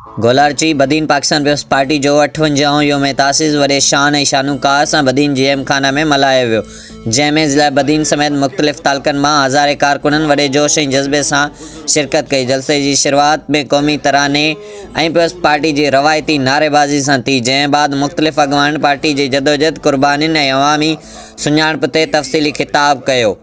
गोलारची Badin Pakistan Peoples party जो 58 योम तासीस वॾे शान ऐं शानूकार सां बदीन GM खाना में मल्हायो वियो, जंहिंमें ज़िला बदीन समेत मुख़्तलिफ़ तालुक़नि मां हज़ारे कारकुननि वॾे जोश ऐं जज़्बे सां शिरकत कई। जलसे जी शुरूआत में क़ौमी तराने ऐं पीपल्स पार्टी जी रवायती नारेबाज़ी सां थी, जंहिं बाद मुख़्तलिफ़ अॻवान पार्टी जी जदोजहद, क़ुर्बानियुनि ऐं अवामी सुञाणप ते तफ़सीली ख़िताब कयो।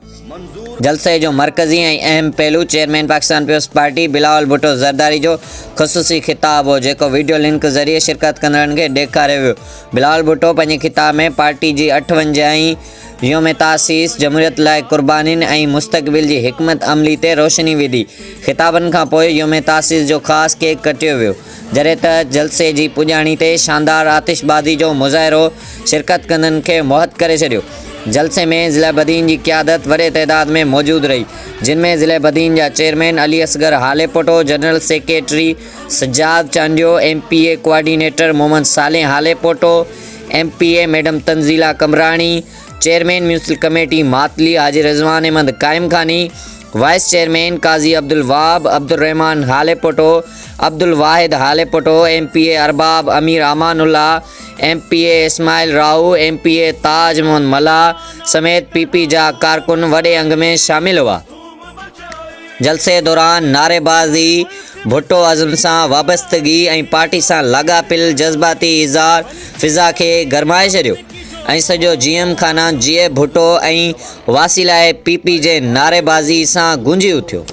जलसे जो मरकज़ी ऐं अहम पहलू chairman Pakistan Peoples Party Bilawal Bhutto Zardari जो ख़ुसूसी ख़िताब हो, जेको वीडियो लिंक ज़रिए शिरकत कंदड़नि खे ॾेखारियो वियो। बिलावल भुट्टो पंहिंजे ख़िताब में पार्टी जी 58 योम तासीस, जमहूरियत लाइ क़ुर्बानियुनि ऐं मुस्तक़बिल जी हिकमत अमली ते रोशनी विधी। ख़िताबनि खां पोइ योम तासीस जो ख़ासि केक कटियो वियो, जॾहिं त जलसे जी पुॼाणी ते शानदार आतिशबाज़ी जो मुज़ाहिरो शिरकत कंदड़नि खे मोहित करे छॾियो। जलसे में ज़िला बदीन की क़यादत वॾे तइदाद में मौजूद रही, जिनमें ज़िले बदीन जा chairman Ali Asghar Halepoto, general secretary Sajjad Chandio, MPA coordinator Mohammad Saleh Halepoto, MPA madam Tanzeela Kamrani, chairman municipal committee Matli Haji Rizwan Ahmed Qaim Khani, vice chairman Qazi Abdul Wahab Abdulrahman Halepoto, Abdul Wahid Halepoto, MPA Arbab Amir Amanullah, MPA Ismail Rahu, MPA Taj Mohammad Mala समेत PP जा कारकुन वॾे अंग में शामिल हुआ। जलसे दौरान नारेबाज़ी, भुट्टो अज़म सां वाबस्तगी ऐं पार्टी सां लाॻापियल जज़्बाती इज़हार फ़िज़ा खे गरमाए छॾियो ऐं सॼो GM खाना जीए भुट्टो ऐं वासीलाए PP जे नारेबाज़ी सां गूंजी उथियो।